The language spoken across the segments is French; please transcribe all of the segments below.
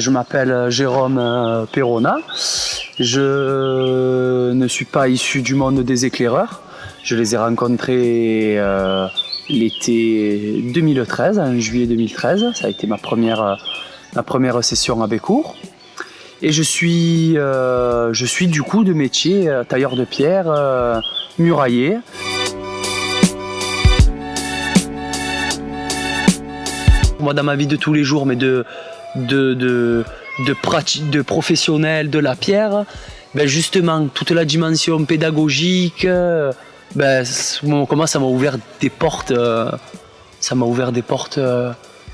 Je m'appelle Jérôme Perrona. Je ne suis pas issu du monde des éclaireurs. Je les ai rencontrés l'été 2013, en juillet 2013. Ça a été ma première session à Bécourt. Et je suis du coup de métier tailleur de pierre, murailler. Moi, dans ma vie de tous les jours, mais de professionnel de la pierre, ben justement, toute la dimension pédagogique, comment ça m'a ouvert des portes,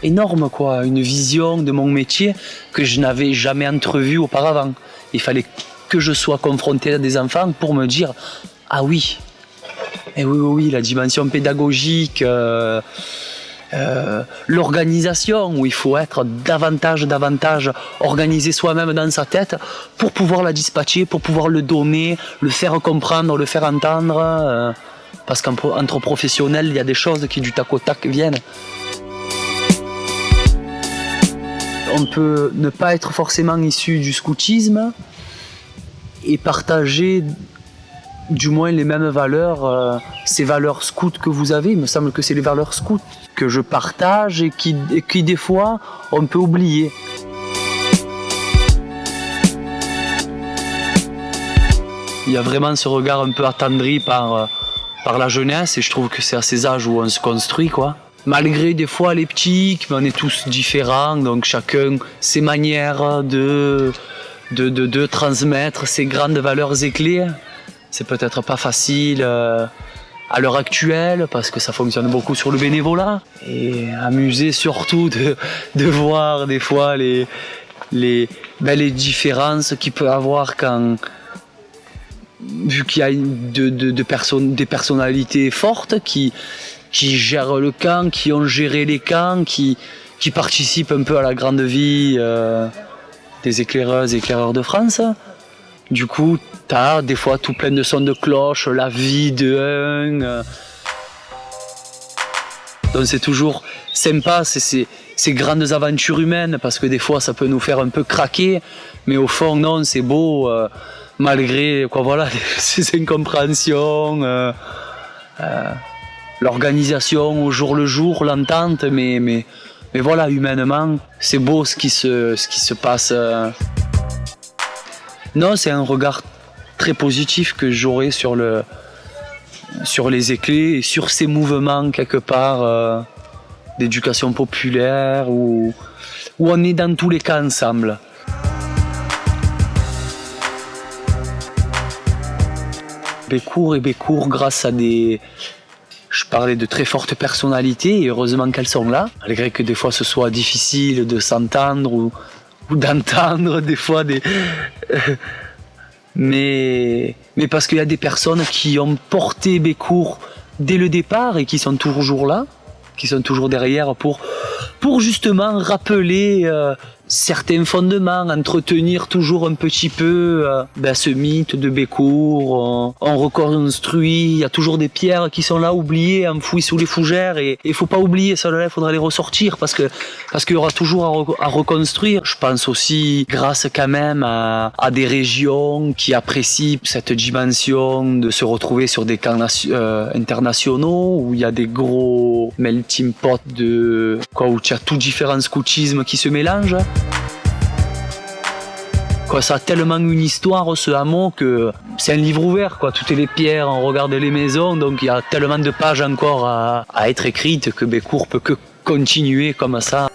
énormes, quoi. Une vision de mon métier que je n'avais jamais entrevue auparavant. Il fallait que je sois confronté à des enfants pour me dire « Ah oui, et oui, la dimension pédagogique, l'organisation où il faut être davantage organisé soi-même dans sa tête pour pouvoir la dispatcher, pour pouvoir le donner, le faire comprendre, le faire entendre, parce qu'entre professionnels, il y a des choses qui du tac au tac viennent. On peut ne pas être forcément issu du scoutisme et partager du moins les mêmes valeurs, ces valeurs scouts que vous avez. Il me semble que c'est les valeurs scouts que je partage et qui des fois on peut oublier. Il y a vraiment ce regard un peu attendri par la jeunesse et je trouve que c'est à ces âges où on se construit, quoi. Malgré des fois les petits, on est tous différents, donc chacun ses manières de transmettre ces grandes valeurs éclairs. C'est peut-être pas facile à l'heure actuelle parce que ça fonctionne beaucoup sur le bénévolat. Et amusé surtout de voir des fois les différences qu'il peut y avoir vu qu'il y a des personnalités fortes qui gèrent le camp, qui ont géré les camps, qui participent un peu à la grande vie des éclaireuses et éclaireurs de France. Du coup, t'as des fois tout plein de sons de cloche, la vie de Donc c'est toujours sympa, c'est ces grandes aventures humaines, parce que des fois ça peut nous faire un peu craquer, mais au fond non, c'est beau, malgré ces incompréhensions, l'organisation au jour le jour, l'entente, mais voilà, humainement, c'est beau ce qui se passe. Non, c'est un regard très positif que j'aurai sur les éclairs et sur ces mouvements quelque part d'éducation populaire où on est dans tous les cas ensemble. Bécourt, grâce à je parlais de très fortes personnalités et heureusement qu'elles sont là, malgré que des fois ce soit difficile de s'entendre ou d'entendre des fois mais parce qu'il y a des personnes qui ont porté Bécourt dès le départ et qui sont toujours là, qui sont toujours derrière pour justement rappeler certains fondements, entretenir toujours un petit peu ce mythe de Bécourt. On reconstruit, il y a toujours des pierres qui sont là oubliées, enfouies sous les fougères et il faut pas oublier celles-là, il faudra les ressortir parce qu'il y aura toujours à reconstruire. Je pense aussi grâce quand même à des régions qui apprécient cette dimension de se retrouver sur des camps internationaux où il y a des gros melting pot où il y a tout différents scoutismes qui se mélangent. Ça a tellement une histoire, ce hameau, que c'est un livre ouvert. Toutes les pierres, on regarde les maisons, donc il y a tellement de pages encore à être écrites que Bécourt peut que continuer comme ça.